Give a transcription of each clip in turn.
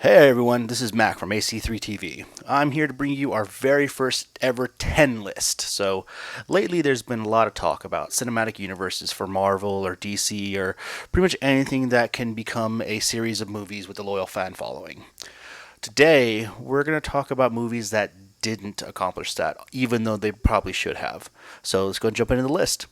Hey everyone, this is Mac from AC3 TV. I'm here to bring you our very first ever 10 list. So, lately there's been a lot of talk about cinematic universes for Marvel or DC or pretty much anything that can become a series of movies with a loyal fan following. Today, we're going to talk about movies that didn't accomplish that, even though they probably should have. So, let's go and jump into the list.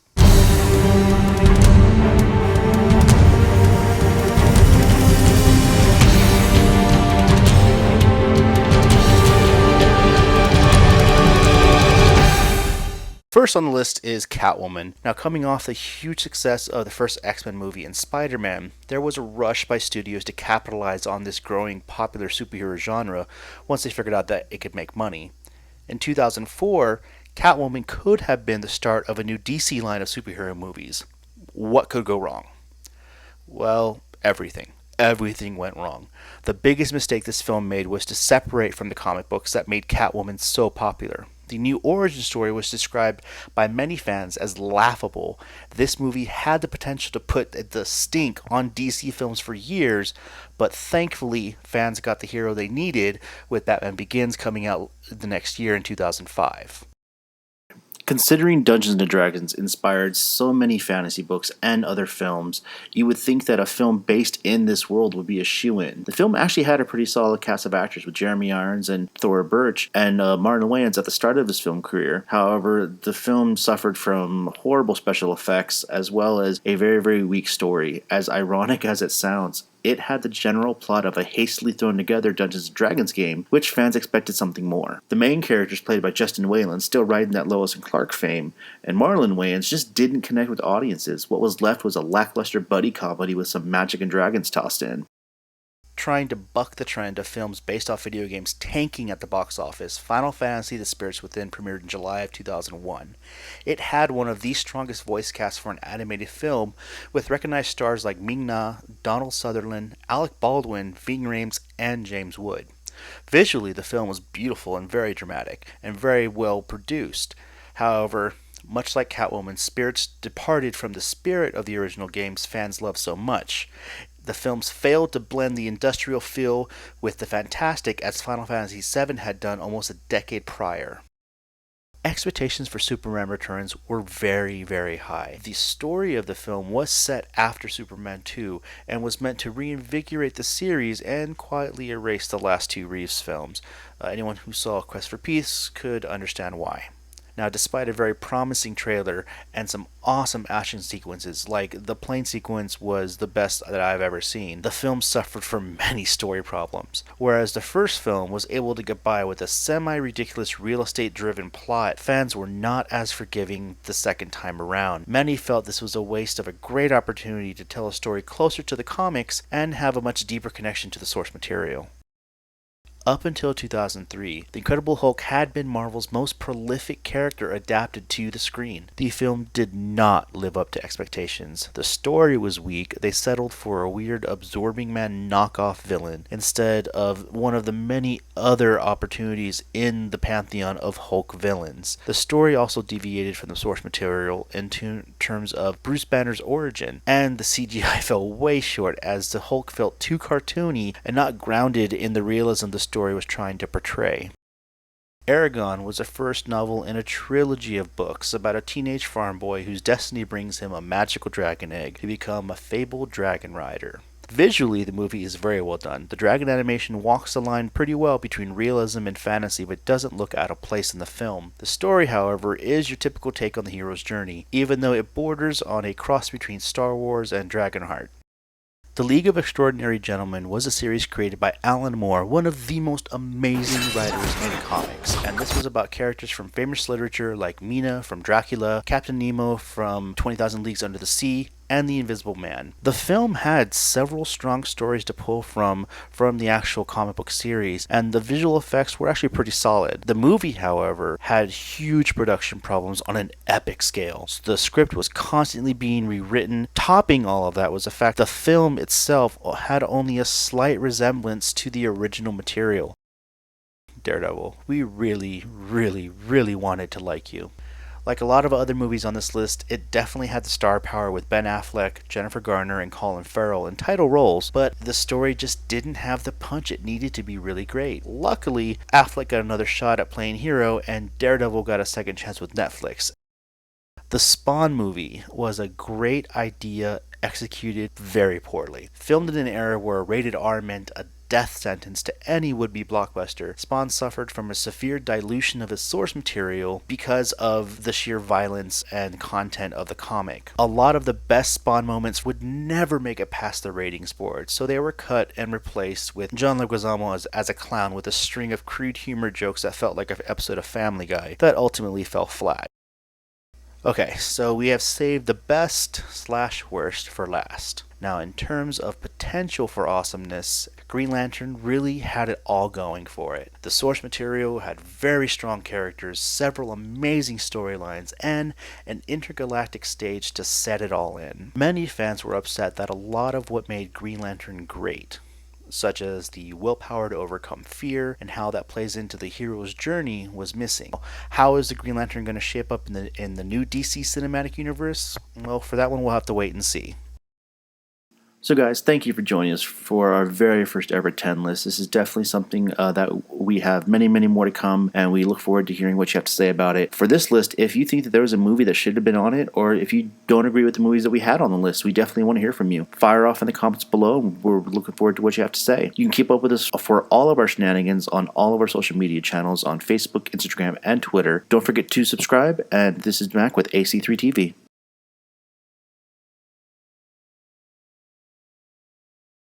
First on the list is Catwoman. Now, coming off the huge success of the first X-Men movie and Spider-Man, there was a rush by studios to capitalize on this growing popular superhero genre once they figured out that it could make money. In 2004, Catwoman could have been the start of a new DC line of superhero movies. What could go wrong? Well, everything. Everything went wrong. The biggest mistake this film made was to separate from the comic books that made Catwoman so popular. The new origin story was described by many fans as laughable. This movie had the potential to put the stink on DC films for years, but thankfully fans got the hero they needed with Batman Begins coming out the next year in 2005. Considering Dungeons and Dragons inspired so many fantasy books and other films, you would think that a film based in this world would be a shoo-in. The film actually had a pretty solid cast of actors with Jeremy Irons and Thora Birch and Marlon Wayans at the start of his film career. However, the film suffered from horrible special effects as well as a very, very weak story. As ironic as it sounds, it had the general plot of a hastily thrown together Dungeons & Dragons game, which fans expected something more. The main characters played by Justin Whalen still riding that Lois and Clark fame, and Marlon Wayans just didn't connect with audiences. What was left was a lackluster buddy comedy with some magic and dragons tossed in. Trying to buck the trend of films based off video games tanking at the box office, Final Fantasy The Spirits Within premiered in July of 2001. It had one of the strongest voice casts for an animated film, with recognized stars like Ming-Na, Donald Sutherland, Alec Baldwin, Ving Rhames, and James Wood. Visually, the film was beautiful and very dramatic, and very well produced. However, much like Catwoman, spirits departed from the spirit of the original games fans loved so much. The films failed to blend the industrial feel with the fantastic as Final Fantasy VII had done almost a decade prior. Expectations for Superman Returns were very, very high. The story of the film was set after Superman 2 and was meant to reinvigorate the series and quietly erase the last two Reeves films. Anyone who saw Quest for Peace could understand why. Now, despite a very promising trailer and some awesome action sequences, like the plane sequence was the best that I've ever seen, the film suffered from many story problems. Whereas the first film was able to get by with a semi-ridiculous real estate-driven plot, fans were not as forgiving the second time around. Many felt this was a waste of a great opportunity to tell a story closer to the comics and have a much deeper connection to the source material. Up until 2003, The Incredible Hulk had been Marvel's most prolific character adapted to the screen. The film did not live up to expectations. The story was weak. They settled for a weird Absorbing Man knockoff villain instead of one of the many other opportunities in the pantheon of Hulk villains. The story also deviated from the source material in terms of Bruce Banner's origin, and the CGI fell way short as the Hulk felt too cartoony and not grounded in the realism the story was trying to portray. Aragon was the first novel in a trilogy of books about a teenage farm boy whose destiny brings him a magical dragon egg to become a fabled dragon rider. Visually, the movie is very well done. The dragon animation walks the line pretty well between realism and fantasy, but doesn't look out of place in the film. The story, however, is your typical take on the hero's journey, even though it borders on a cross between Star Wars and Dragonheart. The League of Extraordinary Gentlemen was a series created by Alan Moore, one of the most amazing writers in comics, and this was about characters from famous literature like Mina from Dracula, Captain Nemo from 20,000 Leagues Under the Sea, and The Invisible Man. The film had several strong stories to pull from the actual comic book series, and the visual effects were actually pretty solid. The movie, however, had huge production problems on an epic scale. So the script was constantly being rewritten. Topping all of that was the fact the film itself had only a slight resemblance to the original material. Daredevil, we really, really, really wanted to like you. Like a lot of other movies on this list, it definitely had the star power with Ben Affleck, Jennifer Garner, and Colin Farrell in title roles, but the story just didn't have the punch it needed to be really great. Luckily, Affleck got another shot at playing hero, and Daredevil got a second chance with Netflix. The Spawn movie was a great idea executed very poorly. Filmed in an era where rated R meant a death sentence to any would-be blockbuster, Spawn suffered from a severe dilution of its source material because of the sheer violence and content of the comic. A lot of the best Spawn moments would never make it past the ratings board, so they were cut and replaced with John Leguizamo as a clown with a string of crude humor jokes that felt like an episode of Family Guy that ultimately fell flat. Okay, so we have saved the best/worst for last. Now, in terms of potential for awesomeness, Green Lantern really had it all going for it. The source material had very strong characters, several amazing storylines, and an intergalactic stage to set it all in. Many fans were upset that a lot of what made Green Lantern great, such as the willpower to overcome fear and how that plays into the hero's journey, was missing. How is the Green Lantern going to shape up in the new DC cinematic universe? Well, for that one we'll have to wait and see. So guys, thank you for joining us for our very first ever 10 list. This is definitely something that we have many more to come, and we look forward to hearing what you have to say about it. For this list, if you think that there was a movie that should have been on it, or if you don't agree with the movies that we had on the list, we definitely want to hear from you. Fire off in the comments below. We're looking forward to what you have to say. You can keep up with us for all of our shenanigans on all of our social media channels on Facebook, Instagram, and Twitter. Don't forget to subscribe, and this is Mac with AC3TV.